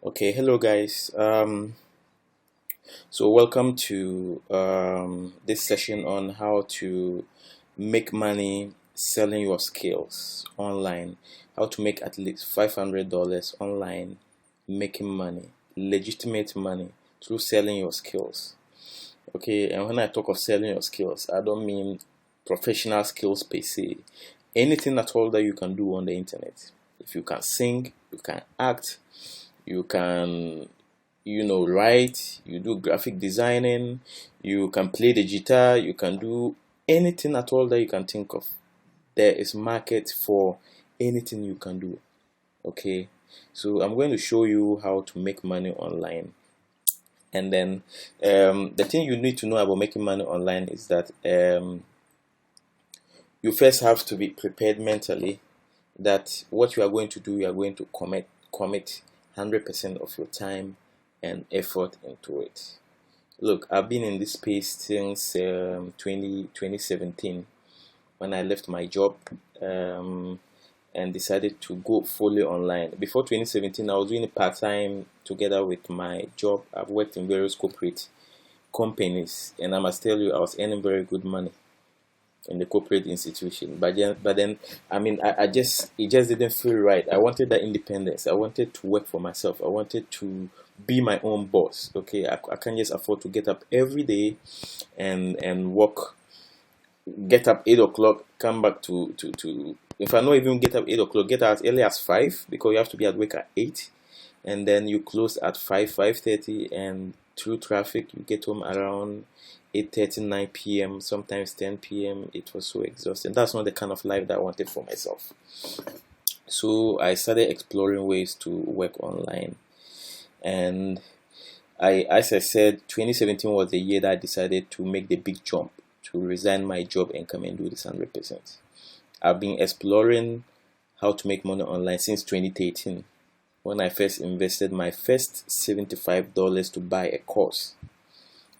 Okay, hello guys. So welcome to this session on how to make money selling your skills online. How to make at least $500 online, making money, legitimate money through selling your skills. Okay, and when I talk of selling your skills, I don't mean professional skills per se. Anything at all that you can do on the internet. If you can sing, you can act, you can write, you do graphic designing, you can play the guitar, you can do anything at all that you can think of. There is market for anything you can do. Okay, so I'm going to show you how to make money online. And then the thing you need to know about making money online is that you first have to be prepared mentally that what you are going to do, you are going to commit 100% of your time and effort into it. Look, I've been in this space since 2017 when I left my job and decided to go fully online. Before 2017, I was doing it part-time together with my job. I've worked in various corporate companies, and I must tell you, I was earning very good money in the corporate institution. But then, I mean, it just didn't feel right. I wanted that independence. I wanted to work for myself. I wanted to be my own boss. Okay, I can't just afford to get up every day and work. Get up 8 o'clock, come back to. If I not even get up 8 o'clock, get out as early as 5 because you have to be at work at 8, and then you close at 5:30, and through traffic you get home around 8:30, 9 p.m., sometimes 10 p.m. It was so exhausting. That's not the kind of life that I wanted for myself. So I started exploring ways to work online. And as I said, 2017 was the year that I decided to make the big jump, to resign my job and come and do this 100%. I've been exploring how to make money online since 2013 when I first invested my first $75 to buy a course.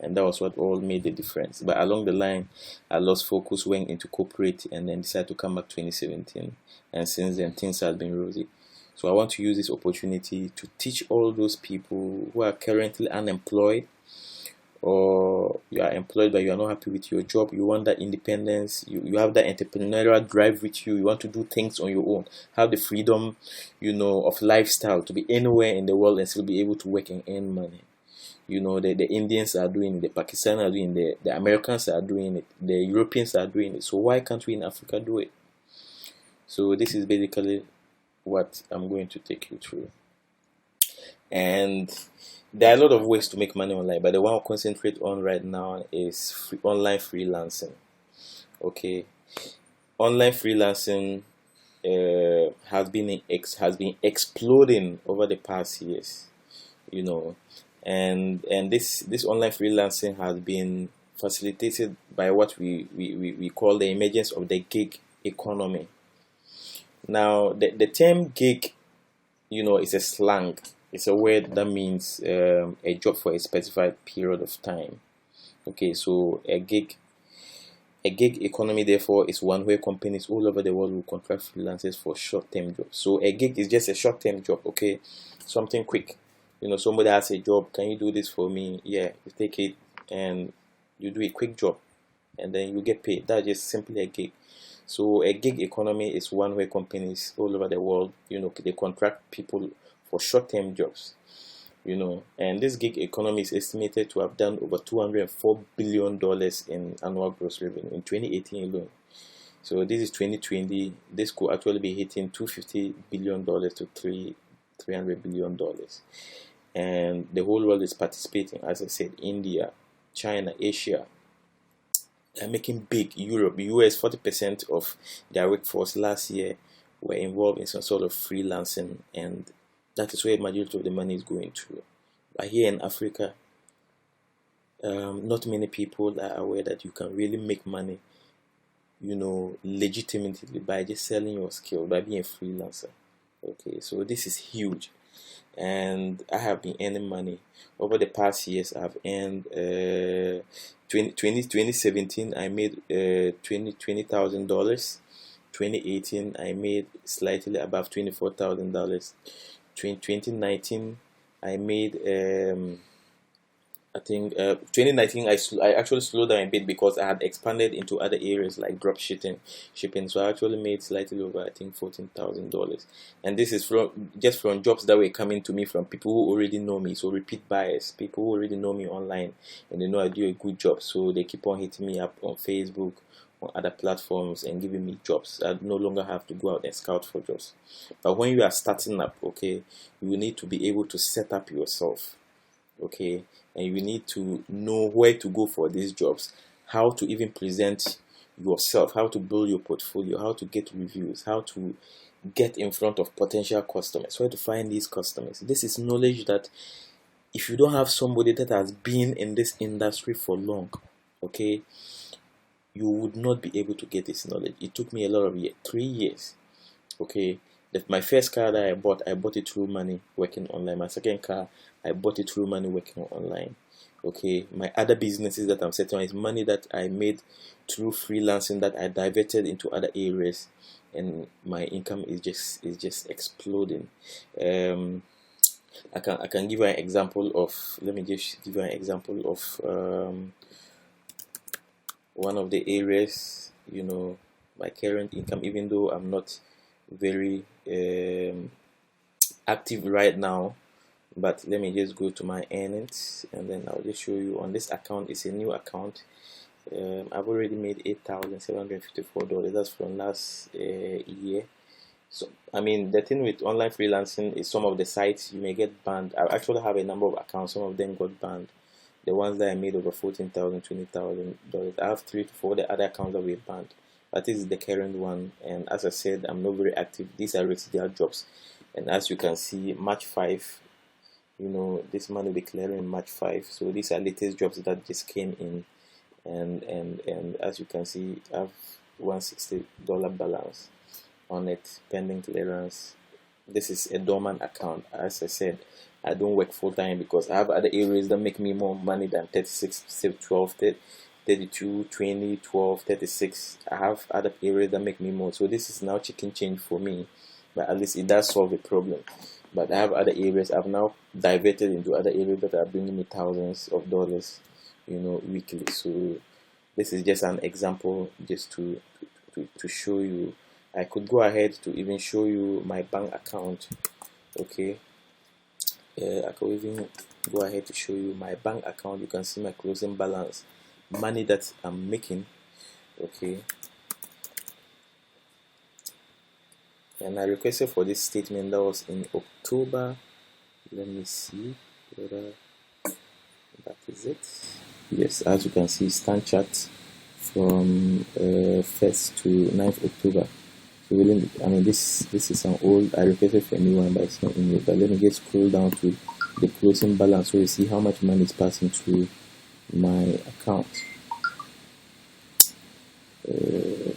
And that was what all made the difference. But along the line, I lost focus, went into corporate, and then decided to come back 2017. And since then, things have been rosy. So I want to use this opportunity to teach all those people who are currently unemployed, or you are employed but you are not happy with your job. You want that independence. You have that entrepreneurial drive with you. You want to do things on your own. Have the freedom, of lifestyle to be anywhere in the world and still be able to work and earn money. The Indians are doing it, the Pakistanis are doing it, the Americans are doing it, the Europeans are doing it. So why can't we in Africa do it? So this is basically what I'm going to take you through. And there are a lot of ways to make money online, but the one I'll concentrate on right now is online freelancing. Okay, online freelancing has been exploding over the past years. You know, and this online freelancing has been facilitated by what we call the emergence of the gig economy. Now, the term gig, is a slang. It's a word that means a job for a specified period of time. Okay, so a gig economy, therefore, is one where companies all over the world will contract freelancers for short-term jobs. So a gig is just a short-term job, okay, something quick. Somebody has a job. Can you do this for me? Yeah, you take it and you do a quick job, and then you get paid. That's just simply a gig. So a gig economy is one where companies all over the world, they contract people for short-term jobs. And this gig economy is estimated to have done over $204 billion in annual gross revenue in 2018 alone. So this is 2020. This could actually be hitting $250 billion to $300 billion. And the whole world is participating. As I said, India, China, Asia are making big. Europe, US, 40% of their workforce last year were involved in some sort of freelancing, and that is where the majority of the money is going to. But here in Africa, not many people are aware that you can really make money, legitimately by just selling your skill, by being a freelancer. Okay, so this is huge, and I have been earning money over the past years. I've earned 2017 I made $20,000. 2018 I made slightly above $24,000. 2019 I made I think 2019 I actually slowed down a bit because I had expanded into other areas like drop shipping. So I actually made slightly over, I think, $14,000, and this is from just from jobs that were coming to me from people who already know me. So repeat buyers, people who already know me online and they know I do a good job. So they keep on hitting me up on Facebook, on other platforms, and giving me jobs. I no longer have to go out and scout for jobs. But when you are starting up, okay, you need to be able to set up yourself, okay, and you need to know where to go for these jobs, how to even present yourself, how to build your portfolio, how to get reviews, how to get in front of potential customers, where to find these customers. This is knowledge that if you don't have somebody that has been in this industry for long, okay, you would not be able to get this knowledge. It took me a lot of years, 3 years, okay. My first car that I bought it through money working online. My second car, I bought it through money working online. Okay, my other businesses that I'm setting on is money that I made through freelancing that I diverted into other areas, and my income is just exploding. I can give you an example of. Let me just give you an example of one of the areas. My current income, even though I'm not very active right now, but let me just go to my earnings and then I'll just show you. On this account, it's a new account. I've already made $8,754. That's from last year. So I mean, the thing with online freelancing is some of the sites you may get banned. I actually have a number of accounts. Some of them got banned. The ones that I made over $14,000, $20,000. I have 3 to 4 the other accounts that were banned, but this is the current one. And as I said, I'm not very active. These are residual jobs, and as you can see, March 5, this money will be clearing in March 5. So these are latest jobs that just came in, and as you can see, I have $160 balance on it pending clearance. This is a dormant account. As I said, I don't work full time because I have other areas that make me more money than 36, 12, 32, 20, 12, 36. I have other areas that make me more. So this is now chicken change for me, but at least it does solve a problem. But I have other areas. I've now diverted into other areas that are bringing me thousands of dollars, weekly. So this is just an example, just to show you. I could go ahead to even show you my bank account. Okay, I could even go ahead to show you my bank account. You can see my closing balance, money that I'm making. Okay, and I requested for this statement. That was in October. Let me see whether that is it. Yes, as you can see, stand chart from 1st to 9th October. So really, I mean, this is an old. I requested for a new one, but it's not in it. But let me just scroll down to the closing balance so you see how much money is passing through my account. Okay,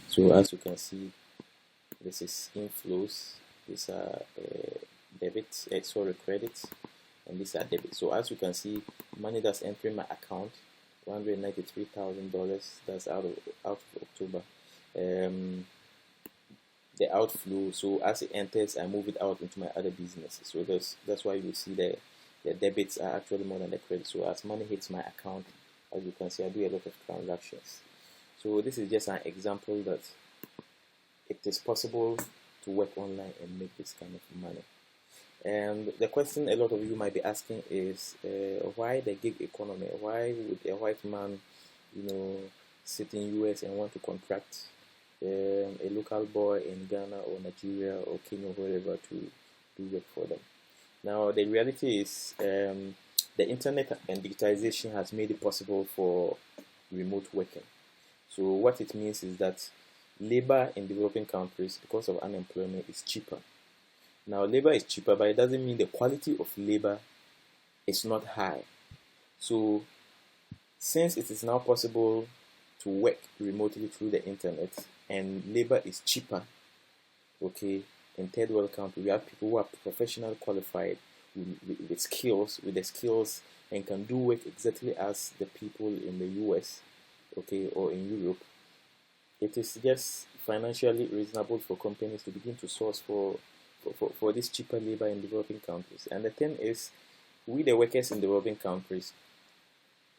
so as you can see, this is inflows. These are debits, sorry, credits, and these are debits. So as you can see, money that's entering my account, $193,000. That's out of October. The outflow. So as it enters, I move it out into my other businesses. So that's why you see the debits are actually more than the credit. So as money hits my account, as you can see, I do a lot of transactions. So this is just an example that it is possible to work online and make this kind of money. And the question a lot of you might be asking is why the gig economy? Why would a white man, sit in US and want to contract a local boy in Ghana or Nigeria or Kenya or wherever to do work for them? Now the reality is the internet and digitization has made it possible for remote working. So what it means is that labor in developing countries, because of unemployment, is cheaper. Now labor is cheaper, but it doesn't mean the quality of labor is not high. So since it is now possible to work remotely through the internet and labor is cheaper, okay, in third world countries, we have people who are professionally qualified with the skills and can do work exactly as the people in the US, okay, or in Europe. It is just financially reasonable for companies to begin to source for for this cheaper labor in developing countries. And the thing is, we the workers in developing countries,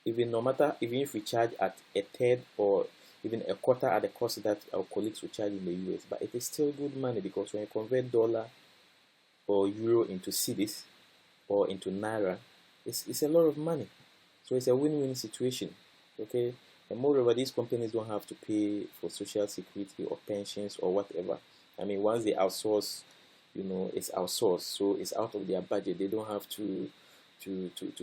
even if we charge at a third or even a quarter at the cost that our colleagues will charge in the US, but it is still good money, because when you convert dollar or euro into cedis or into naira, it's a lot of money. So it's a win-win situation. Okay, and moreover, these companies don't have to pay for social security or pensions or whatever. I mean, once they outsource, it's outsourced, so it's out of their budget. They don't have to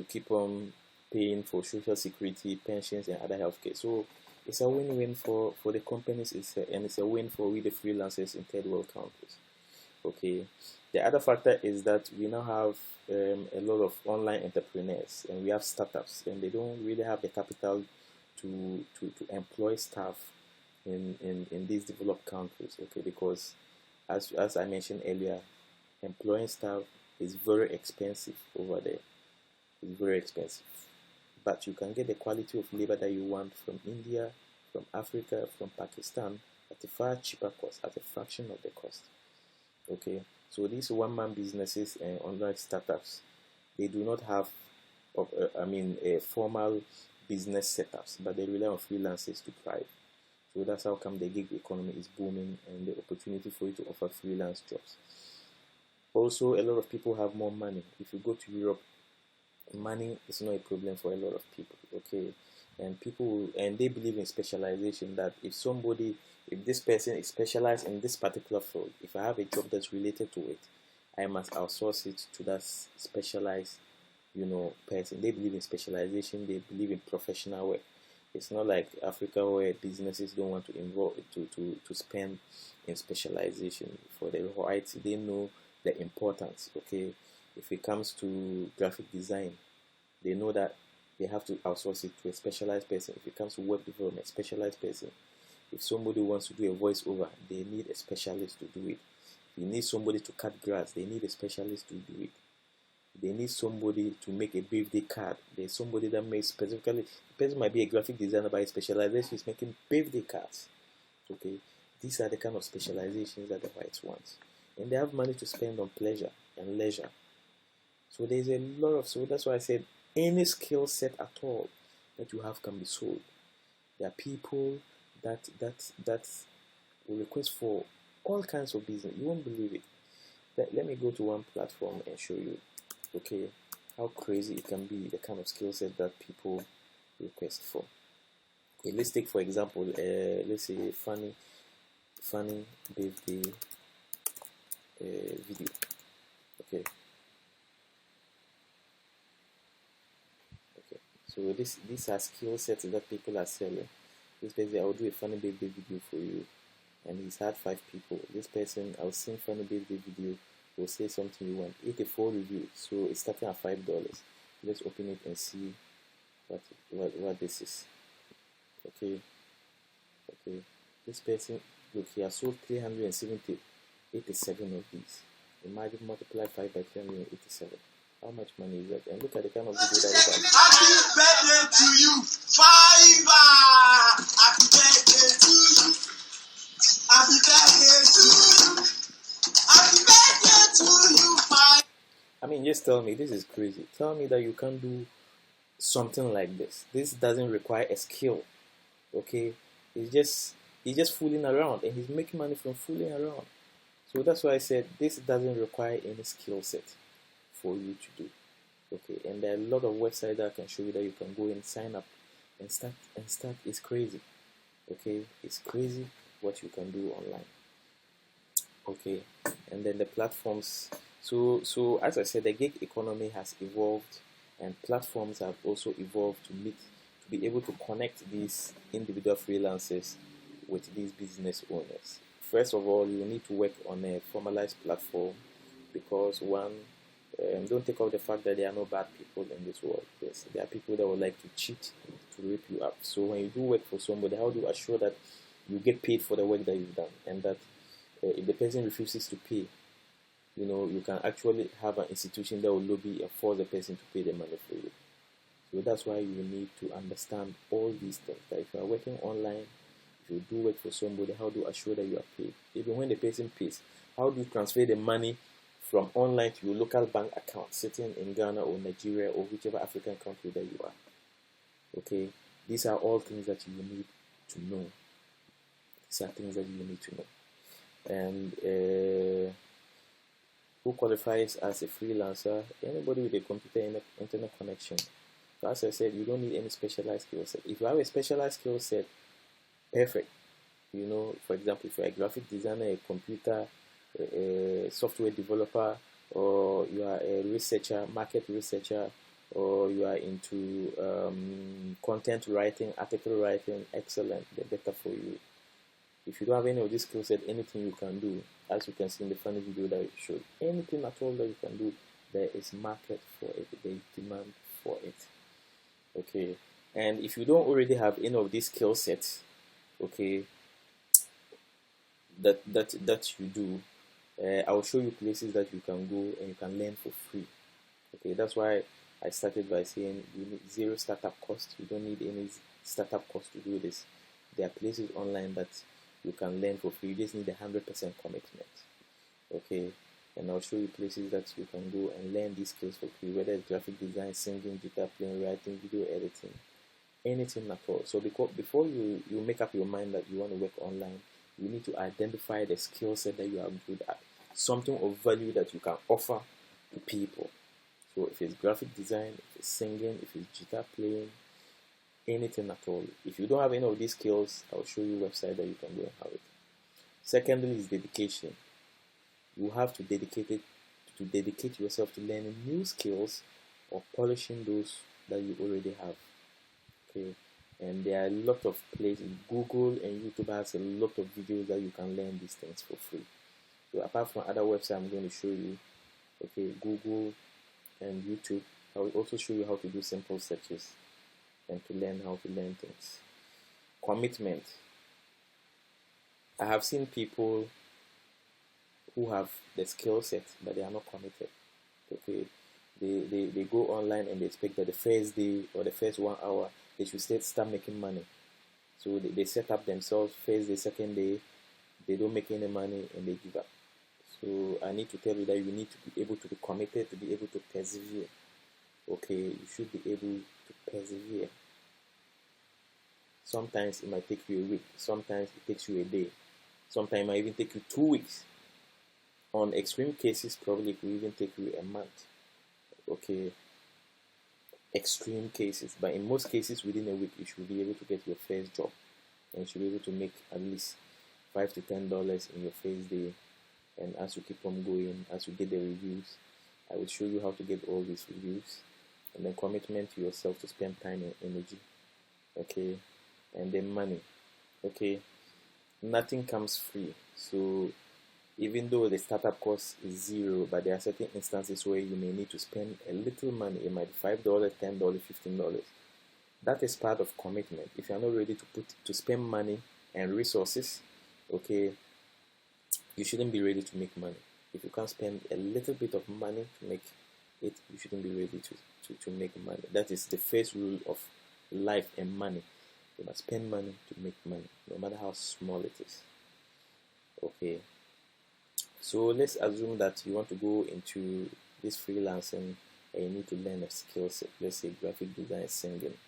keep on paying for social security, pensions, and other healthcare. So it's a win-win for the companies, and it's a win for we the freelancers in third world countries. Okay, the other factor is that we now have a lot of online entrepreneurs, and we have startups, and they don't really have the capital to employ staff in these developed countries. Okay, because as I mentioned earlier, employing staff is very expensive over there. It's very expensive, but you can get the quality of labor that you want from India, from Africa, from Pakistan at a far cheaper cost, at a fraction of the cost. Okay, so these one-man businesses and online startups, they do not have formal business setups, but they rely on freelancers to thrive. So that's how come the gig economy is booming, and the opportunity for you to offer freelance jobs. Also, a lot of people have more money. If you go to Europe, money is not a problem for a lot of people. Okay, and they believe in specialization, that if this person is specialized in this particular field, if I have a job that's related to it, I must outsource it to that specialized person. They believe in specialization. They believe in professional work. It's not like Africa, where businesses don't want to involve to spend in specialization for the right. They know the importance. Okay, if it comes to graphic design, they know that they have to outsource it to a specialized person. If it comes to web development, specialized person. If somebody wants to do a voiceover, they need a specialist to do it. If you need somebody to cut grass, they need a specialist to do it. They need somebody to make a birthday card. There's somebody that makes specifically, the person might be a graphic designer, but his specialization is making birthday cards. Okay, these are the kind of specializations that the whites want. And they have money to spend on pleasure and leisure. So there's a lot of, so that's why I said any skill set at all that you have can be sold. There are people that will request for all kinds of business. You won't believe it. Let me go to one platform and show you, okay, how crazy it can be, the kind of skill set that people request for. Okay, let's take for example, let's say funny birthday video. Okay. So these are skill sets that people are selling. This person, I will do a funny birthday video for you, and he's had 5 people. This person, I'll send funny birthday video, will say something you want. 84 reviews, so it's starting at $5. Let's open it and see what this is. Okay. This person, look, he has sold 387 of these. Imagine multiply 5 by 387. How much money is that? And look at the kind of video that we have. Happy birthday to you, Fiverr! Happy birthday to you. Happy birthday to you. Happy birthday to you, Fiverr. I mean, just tell me, this is crazy. Tell me that you can do something like this. This doesn't require a skill. Okay? He's just fooling around, and he's making money from fooling around. So that's why I said this doesn't require any skill set for you to do. Okay, and there are a lot of websites that I can show you that you can go and sign up and start. It's crazy. Okay, it's crazy what you can do online. Okay, and then the platforms. So as I said, the gig economy has evolved, and platforms have also evolved to be able to connect these individual freelancers with these business owners. First of all, you need to work on a formalized platform, because don't take off the fact that there are no bad people in this world. Yes, there are people that would like to cheat, to rip you up. So when you do work for somebody, how do you assure that you get paid for the work that you've done, and that if the person refuses to pay, you can actually have an institution that will lobby and force the person to pay the money for you. So that's why you need to understand all these things. That if you are working online, if you do work for somebody, how do you assure that you are paid? Even when the person pays, How do you transfer the money from online to your local bank account sitting in Ghana or Nigeria or whichever African country that you are? Okay, these are all things that you need to know. These are things that you need to know. And who qualifies as a freelancer? Anybody with a computer and internet connection. So as I said, you don't need any specialized skill set. If you have a specialized skill set, perfect. You know, for example, if you're a graphic designer, a computer, a software developer, or you are a researcher, market researcher, or you are into content writing, article writing, excellent, the better for you. If you don't have any of these skill set, anything you can do, as you can see in the funny video that I showed, anything at all that you can do, there is market for it, there is demand for it. Okay, and if you don't already have any of these skill sets, okay, that you do, I will show you places that you can go and you can learn for free. Okay, that's why I started by saying you need zero startup cost. You don't need any startup cost to do this. There are places online that you can learn for free. You just need 100% commitment. Okay, and I'll show you places that you can go and learn these skills for free, whether it's graphic design, singing, guitar playing, writing, video editing, anything at all. So before you make up your mind that you want to work online, you need to identify the skill set that you are good at, something of value that you can offer to people. So if it's graphic design, if it's singing, if it's guitar playing, anything at all. If you don't have any of these skills, I'll show you a website that you can go and have it. Secondly is dedication. You have to dedicate yourself to learning new skills or polishing those that you already have. Okay, and there are a lot of places. Google and YouTube has a lot of videos that you can learn these things for free. So apart from other websites I'm going to show you, okay, Google and YouTube, I will also show you how to do simple searches and to learn how to learn things. Commitment. I have seen people who have the skill set but they are not committed. Okay, they go online and they expect that the first day or the first 1 hour they should start making money. So they set up themselves first day, second day, they don't make any money and they give up. So I need to tell you that you need to be able to be committed, to be able to persevere. Okay, you should be able to persevere. Sometimes it might take you a week, sometimes it takes you a day, sometimes it might even take you 2 weeks. On extreme cases, probably it will even take you a month. Okay, extreme cases, but in most cases within a week you should be able to get your first job and you should be able to make at least $5 to $10 in your first day. And as you keep on going, as you get the reviews, I will show you how to get all these reviews, and then commitment to yourself to spend time and energy. Okay, and then money. Okay, nothing comes free. So even though the startup cost is zero, but there are certain instances where you may need to spend a little money. It might be $5, $10, $15. That is part of commitment. If you are not ready to spend money and resources, okay, you shouldn't be ready to make money. If you can't spend a little bit of money to make it, you shouldn't be ready to make money. That is the first rule of life and money. You must spend money to make money, no matter how small it is. Okay, so let's assume that you want to go into this freelancing and you need to learn a skill set, let's say graphic design, singing,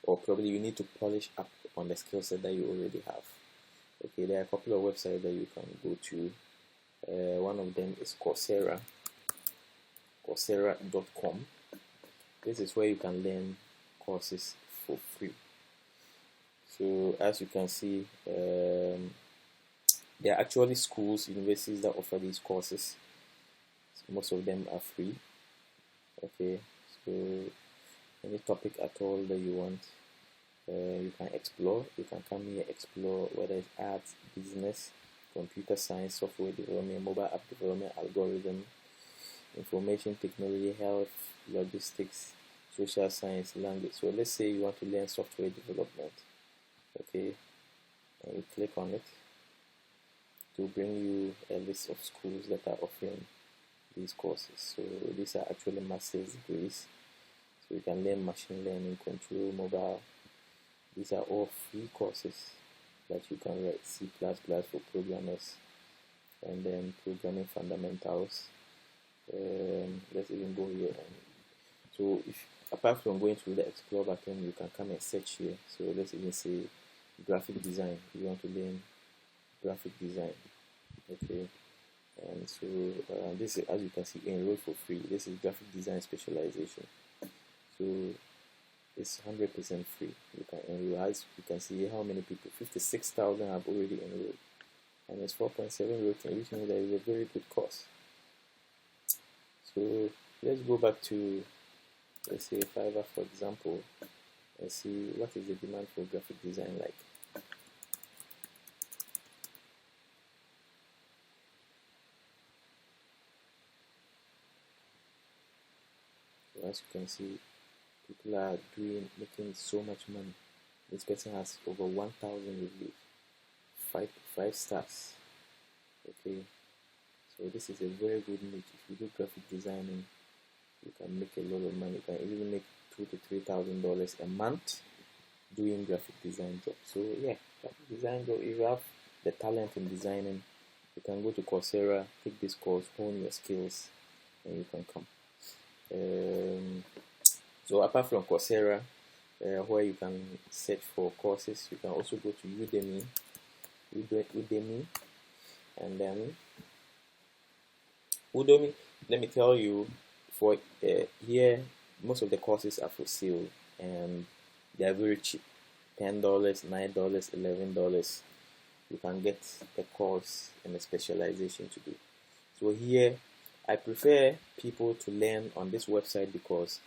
or probably you need to polish up on the skill set that you already have. Okay, there are a couple of websites that you can go to. One of them is Coursera, Coursera.com. This is where you can learn courses for free. So as you can see, there are actually schools, universities that offer these courses. So most of them are free. Okay, so any topic at all that you want, you can explore. You can come here, explore whether it's arts, business, computer science, software development, mobile app development, algorithm, information technology, health, logistics, social science, language. So let's say you want to learn software development. Okay, and you click on it to bring you a list of schools that are offering these courses. So these are actually master's degrees. So you can learn machine learning, control, mobile. These are all free courses that you can write. C++ for programmers, and then programming fundamentals. Let's even go here. So if apart from going through the explore button, you can come and search here. So let's even say graphic design. You want to learn graphic design, okay? And so this is, as you can see, enroll for free. This is graphic design specialization. So it's 100% free. You can enroll. As you can see how many people, 56,000 have already enrolled, and it's 4.7 rating, which means that it's a very good course. So let's go back to, let's say, Fiverr, for example. Let's see what is the demand for graphic design like. So as you can see, people are making so much money. This person has over 1,000 reviews, five stars. Okay, so this is a very good niche. If you do graphic designing, you can make a lot of money. You can even make $2,000 to $3,000 a month doing graphic design job. So yeah, graphic design job. If you have the talent in designing, you can go to Coursera, take this course, hone your skills, and you can come. So apart from Coursera, where you can search for courses, you can also go to Udemy, and then Udemy. Let me tell you, for here, most of the courses are for sale, and they are very cheap. $10, $9, $11. You can get a course and a specialization to do. So here, I prefer people to learn on this website because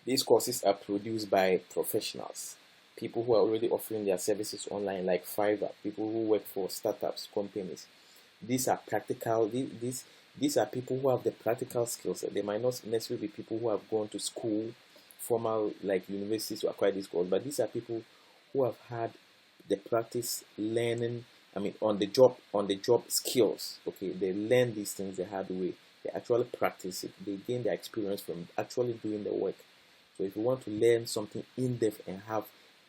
these courses are produced by professionals, people who are already offering their services online, like Fiverr, people who work for startups, companies. These are practical. These are people who have the practical skills. They might not necessarily be people who have gone to school, formal like universities to acquire this course, but these are people who have had the practice learning. I mean, on the job skills. Okay, they learn these things the hard way. They actually practice it. They gain their experience from actually doing the work. So if you want to learn something in-depth and have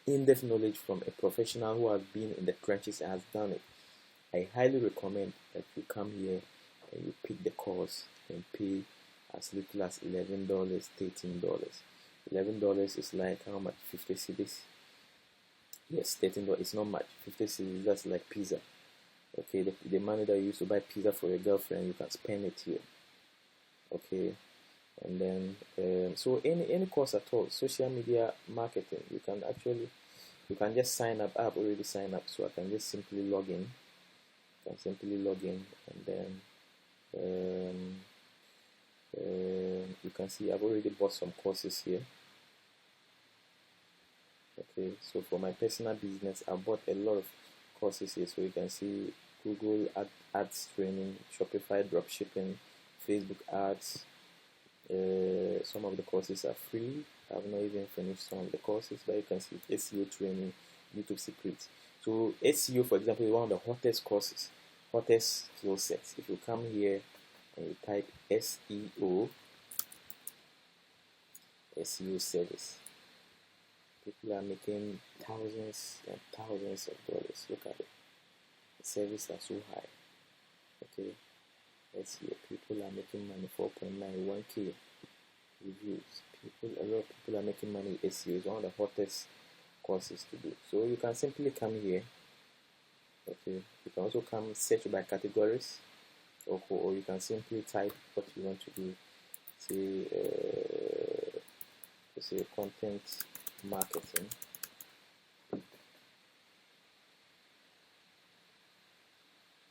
in-depth knowledge from a professional who has been in the trenches and has done it, I highly recommend that you come here and you pick the course and pay as little as $11, $13. $11 is like how much? 50 cedis. Yes, $13. It's not much. 50 cedis, that's like pizza. Okay, the money that you used to buy pizza for your girlfriend, you can spend it here. Okay. And then so any course at all, social media marketing, you can just sign up. I've already signed up, so I can just simply log in. And then you can see I've already bought some courses here. Okay, so for my personal business, I bought a lot of courses here. So you can see Google ads training, Shopify dropshipping, Facebook ads. Some of the courses are free. I've not even finished some of the courses, but you can see SEO training, YouTube secrets. So SEO, for example, is one of the hottest courses, hottest skill sets. If you come here and you type SEO service, people are making thousands and thousands of dollars. Look at it. The services are so high. Okay. SEO, people are making money, 4.91k reviews. A lot of people are making money. SEO is one of the hottest courses to do. So you can simply come here. Okay, you can also come search by categories, or you can simply type what you want to do. Say content marketing.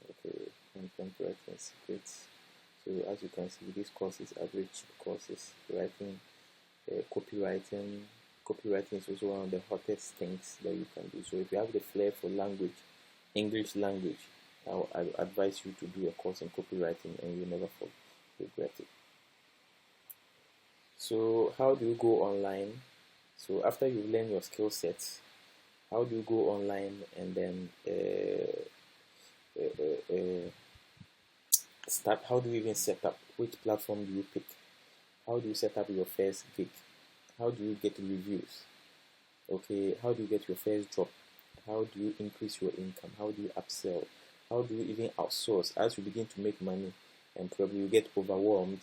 Okay, content writing secrets. So as you can see, these courses are very cheap courses. Writing, copywriting is also one of the hottest things that you can do. So if you have the flair for language, English language, I advise you to do a course in copywriting, and you never regret it. So how do you go online? So after you learn your skill sets, how do you go online and then start? How do you even set up? Which platform do you pick? How do you set up your first gig? How do you get reviews? Okay, how do you get your first job? How do you increase your income? How do you upsell? How do you even outsource as you begin to make money and probably you get overwhelmed,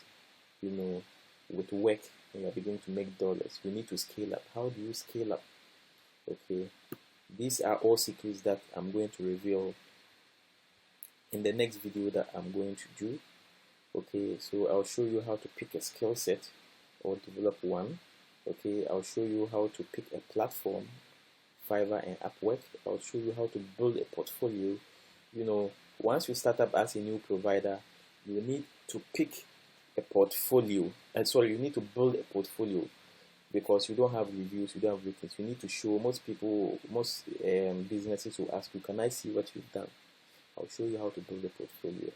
with work and you're beginning to make dollars? You need to scale up. How do you scale up? Okay, these are all secrets that I'm going to reveal in the next video that I'm going to do. Okay, so I'll show you how to pick a skill set or develop one. Okay, I'll show you how to pick a platform, Fiverr and Upwork. I'll show you how to build a portfolio. Once you start up as a new provider, you need to pick a portfolio. And sorry, you need to build a portfolio because you don't have reviews, you don't have ratings. You need to show. Most businesses will ask you, "Can I see what you've done?" I'll show you how to build a portfolio.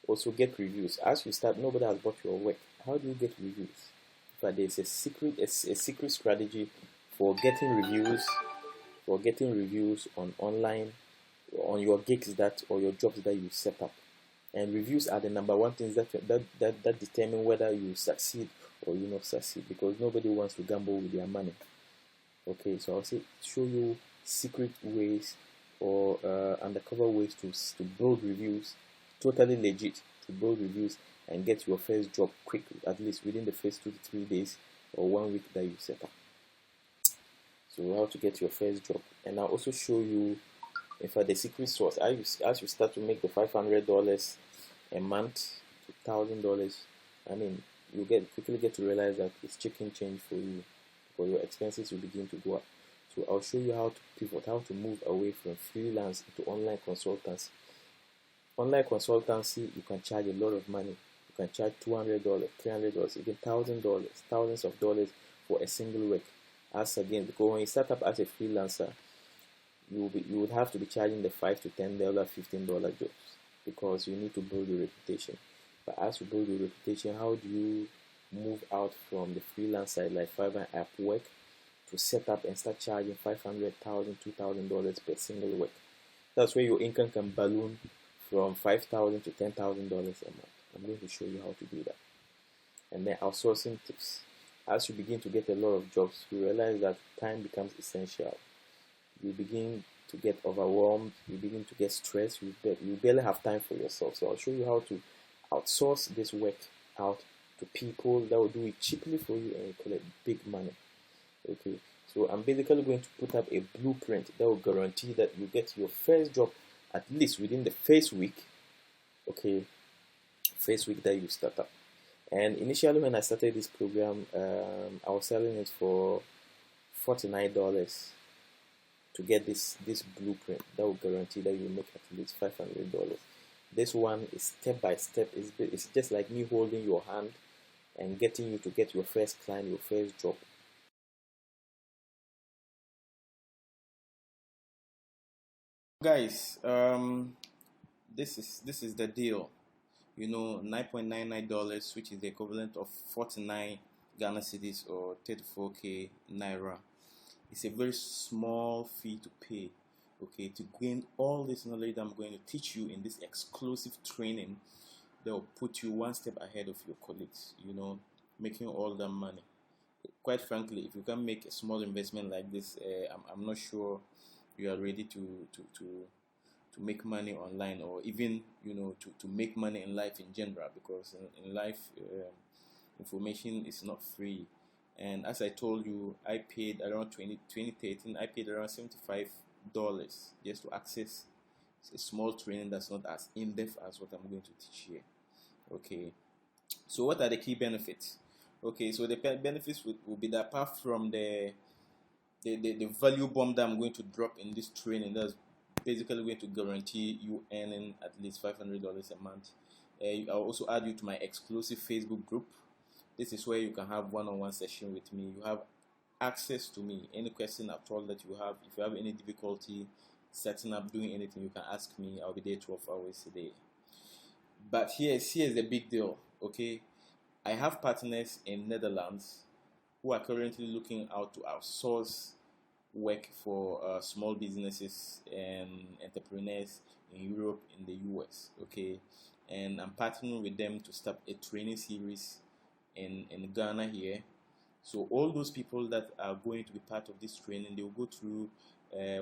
Also, get reviews. As you start, nobody has bought your work. How do you get reviews? But there's a secret strategy for getting reviews on online, on your gigs or your jobs that you set up. And reviews are the number one things that determine whether you succeed or you not succeed, because nobody wants to gamble with their money. Okay, so I'll show you secret ways or undercover ways to build reviews, totally legit, to build reviews and get your first job quickly, at least within the first 2 to 3 days or 1 week that you set up. So how to get your first job. And I'll also show you, in fact, the secret sauce. As you start to make the $500 a month to $1,000, you quickly get to realize that it's chicken change for you, because your expenses will begin to go up. So I'll show you how to pivot, how to move away from freelance into online consultancy. Online consultancy, you can charge a lot of money. You can charge $200, $300, even $1,000, thousands of dollars for a single work. Because when you start up as a freelancer, you would have to be charging the $5 to $10, $15 jobs, because you need to build your reputation. But as you build your reputation, how do you move out from the freelance side like Fiverr and Upwork to set up and start charging $500, $2,000 per single work? That's where your income can balloon from $5,000 to $10,000 a month. I'm going to show you how to do that. And then outsourcing tips. As you begin to get a lot of jobs, you realize that time becomes essential. You begin to get overwhelmed, you begin to get stressed, you barely have time for yourself. So I'll show you how to outsource this work out to people that will do it cheaply for you and you collect big money. Okay, so I'm basically going to put up a blueprint that will guarantee that you get your first job at least within the first week. Okay, first week that you start up. And initially when I started this program, I was selling it for $49 to get this blueprint that will guarantee that you make at least $500. This one is step by step. It's just like me holding your hand and getting you to get your first client, your first job. Guys, this is the deal. $9.99, which is the equivalent of 49 Ghana cedis or 34k naira. It's a very small fee to pay, okay, to gain all this knowledge that I'm going to teach you in this exclusive training that will put you one step ahead of your colleagues, making all that money. Quite frankly, if you can make a small investment like this, I'm not sure you are ready to make money online, or even to make money in life in general, because in life information is not free. And as I told you, I paid around 2013, I paid around $75 just to access a small training that's not as in-depth as what I'm going to teach here. Okay, so what are the key benefits? Okay, so the benefits will be that apart from the value bomb that I'm going to drop in this training, that's basically going to guarantee you earning at least $500 a month. I'll also add you to my exclusive Facebook group. This is where you can have one-on-one session with me. You have access to me. Any question at all that you have, if you have any difficulty setting up, doing anything, you can ask me. I'll be there 12 hours a day. But here's the big deal, okay? I have partners in Netherlands who are currently looking out to outsource work for small businesses and entrepreneurs in Europe, in the US, okay? And I'm partnering with them to start a training series in Ghana here. So all those people that are going to be part of this training, they will go through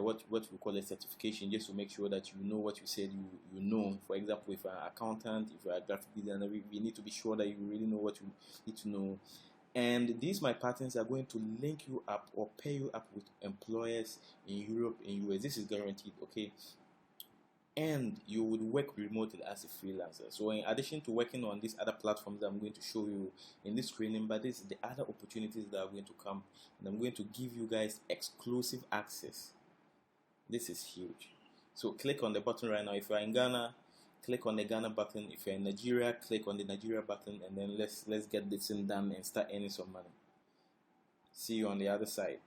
what we call a certification, just to make sure that you know what you said you know. For example, if you're an accountant, if you're a graphic designer, we need to be sure that you really know what you need to know. And these my partners are going to link you up or pair you up with employers in Europe and US. This is guaranteed, okay? And you would work remotely as a freelancer. So in addition to working on these other platforms that I'm going to show you in this training, but this is the other opportunities that are going to come, and I'm going to give you guys exclusive access. This is huge. So click on the button right now. If you're in Ghana, click on the Ghana button. If you're in Nigeria, click on the Nigeria button, and then let's get this thing done and start earning some money. See you on the other side.